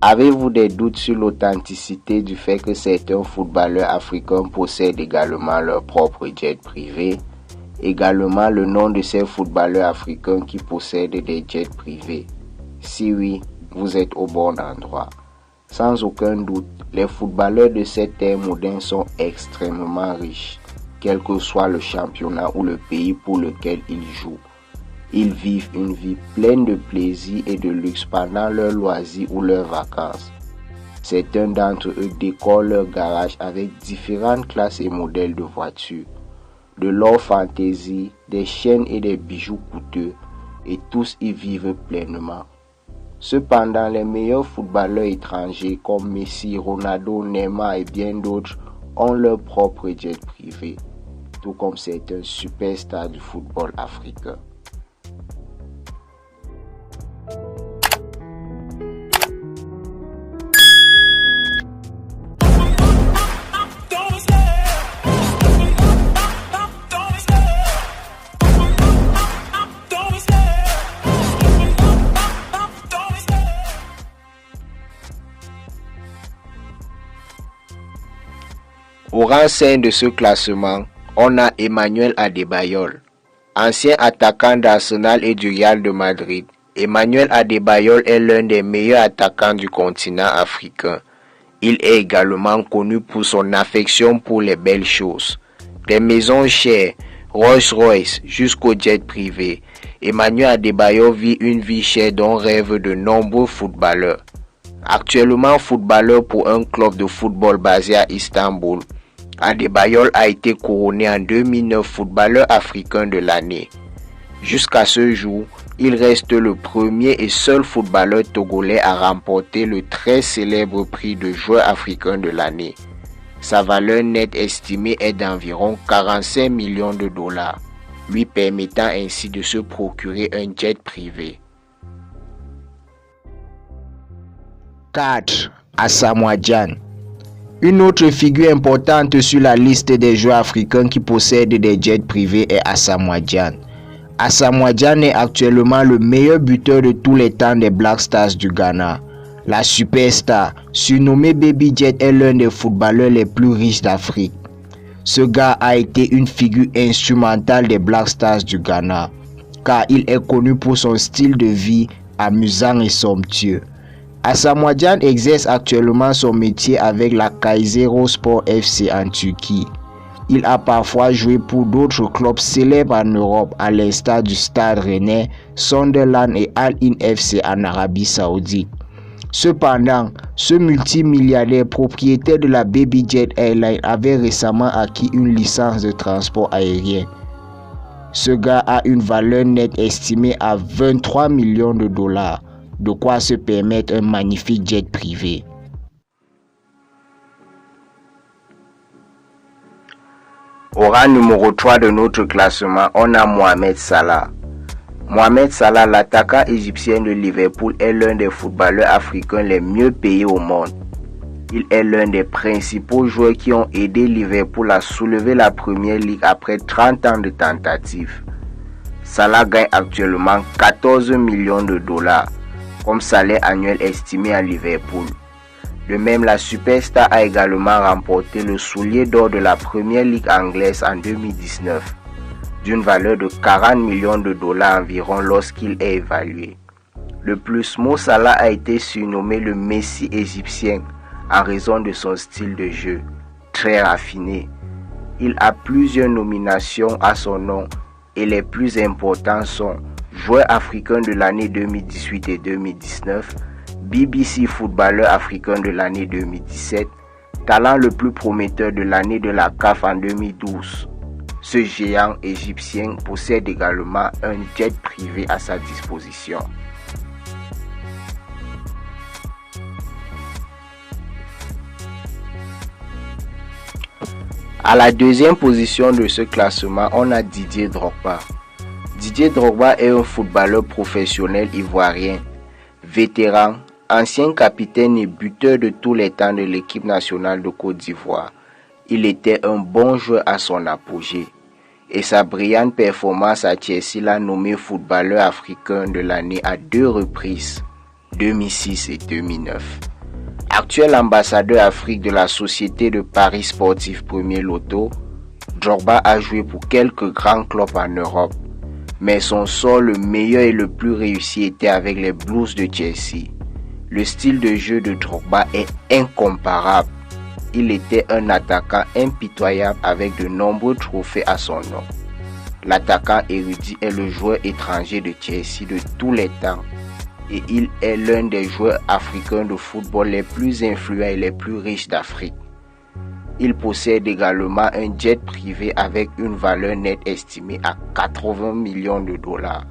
Avez-vous des doutes sur l'authenticité du fait que certains footballeurs africains possèdent également leur propre jet privé? Également le nom de ces footballeurs africains qui possèdent des jets privés? Si oui, vous êtes au bon endroit. Sans aucun doute, les footballeurs de cette ère moderne sont extrêmement riches, quel que soit le championnat ou le pays pour lequel ils jouent. Ils vivent une vie pleine de plaisir et de luxe pendant leurs loisirs ou leurs vacances. Certains d'entre eux décorent leur garage avec différentes classes et modèles de voitures, de l'or fantaisie, des chaînes et des bijoux coûteux, et tous y vivent pleinement. Cependant, les meilleurs footballeurs étrangers comme Messi, Ronaldo, Neymar et bien d'autres ont leur propre jet privé, tout comme certains superstars du football africain. Au rang 5 de ce classement, on a Emmanuel Adebayor. Ancien attaquant d'Arsenal et du Real de Madrid, Emmanuel Adebayor est l'un des meilleurs attaquants du continent africain. Il est également connu pour son affection pour les belles choses. Des maisons chères, Rolls-Royce jusqu'au jet privé. Emmanuel Adebayor vit une vie chère dont rêvent de nombreux footballeurs. Actuellement footballeur pour un club de football basé à Istanbul, Adebayor a été couronné en 2009 footballeur africain de l'année. Jusqu'à ce jour, il reste le premier et seul footballeur togolais à remporter le très célèbre prix de joueur africain de l'année. Sa valeur nette estimée est d'environ 45 millions de dollars, lui permettant ainsi de se procurer un jet privé. 4. Asamoah Gyan. Une autre figure importante sur la liste des joueurs africains qui possèdent des jets privés est Asamoah Gyan. Asamoah Gyan est actuellement le meilleur buteur de tous les temps des Black Stars du Ghana. La superstar, surnommée Baby Jet, est l'un des footballeurs les plus riches d'Afrique. Ce gars a été une figure instrumentale des Black Stars du Ghana, car il est connu pour son style de vie amusant et somptueux. Asamoah Gyan exerce actuellement son métier avec la Kayserispor FC en Turquie. Il a parfois joué pour d'autres clubs célèbres en Europe, à l'instar du Stade Rennais, Sunderland et Al-Ain FC en Arabie Saoudite. Cependant, ce multimilliardaire propriétaire de la Baby Jet Airline avait récemment acquis une licence de transport aérien. Ce gars a une valeur nette estimée à 23 millions de dollars. De quoi se permettre un magnifique jet privé. Au rang numéro 3 de notre classement, on a Mohamed Salah. Mohamed Salah, l'attaquant égyptien de Liverpool, est l'un des footballeurs africains les mieux payés au monde. Il est l'un des principaux joueurs qui ont aidé Liverpool à soulever la Première Ligue après 30 ans de tentatives. Salah gagne actuellement 14 millions de dollars. Comme salaire annuel estimé à Liverpool. De même, la superstar a également remporté le soulier d'or de la Première Ligue anglaise en 2019, d'une valeur de 40 millions de dollars environ lorsqu'il est évalué. De plus, Mo Salah a été surnommé le Messi égyptien en raison de son style de jeu, très raffiné. Il a plusieurs nominations à son nom et les plus importants sont joueur africain de l'année 2018 et 2019, BBC footballeur africain de l'année 2017, talent le plus prometteur de l'année de la CAF en 2012. Ce géant égyptien possède également un jet privé à sa disposition. À la deuxième position de ce classement, on a Didier Drogba. Didier Drogba est un footballeur professionnel ivoirien, vétéran, ancien capitaine et buteur de tous les temps de l'équipe nationale de Côte d'Ivoire. Il était un bon joueur à son apogée et sa brillante performance à Chelsea l'a nommé footballeur africain de l'année à 2 reprises, 2006 et 2009. Actuel ambassadeur Afrique de la société de Paris Sportif Premier Loto, Drogba a joué pour quelques grands clubs en Europe, mais son sort le meilleur et le plus réussi était avec les Blues de Chelsea. Le style de jeu de Drogba est incomparable. Il était un attaquant impitoyable avec de nombreux trophées à son nom. L'attaquant érudit est le joueur étranger de Chelsea de tous les temps et il est l'un des joueurs africains de football les plus influents et les plus riches d'Afrique. Il possède également un jet privé avec une valeur nette estimée à 80 millions de dollars.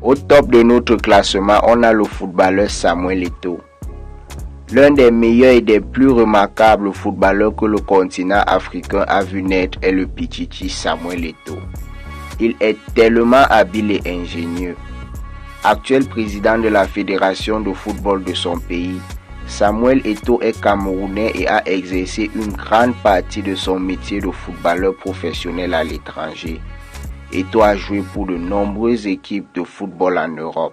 Au top de notre classement, on a le footballeur Samuel Eto'o. L'un des meilleurs et des plus remarquables footballeurs que le continent africain a vu naître est le Pichichi Samuel Eto'o. Il est tellement habile et ingénieux. Actuel président de la fédération de football de son pays, Samuel Eto'o est camerounais et a exercé une grande partie de son métier de footballeur professionnel à l'étranger. Eto'o a joué pour de nombreuses équipes de football en Europe.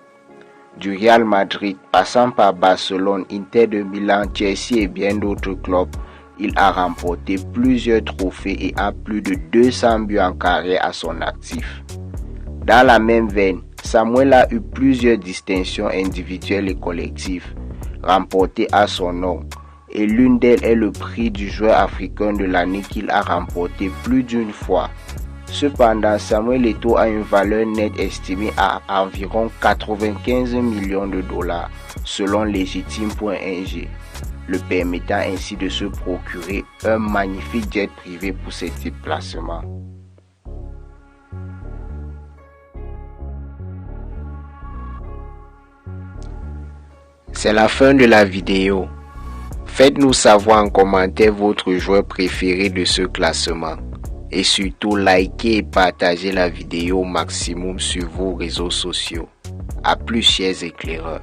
Du Real Madrid, passant par Barcelone, Inter de Milan, Chelsea et bien d'autres clubs, il a remporté plusieurs trophées et a plus de 200 buts en carrière à son actif. Dans la même veine, Samuel a eu plusieurs distinctions individuelles et collectives remportées à son nom, et l'une d'elles est le prix du joueur africain de l'année qu'il a remporté plus d'une fois. Cependant, Samuel Eto'o a une valeur nette estimée à environ 95 millions de dollars selon Legitime.ng, le permettant ainsi de se procurer un magnifique jet privé pour ses déplacements. C'est la fin de la vidéo. Faites-nous savoir en commentaire votre joueur préféré de ce classement. Et surtout, likez et partagez la vidéo au maximum sur vos réseaux sociaux. A plus, chers éclaireurs.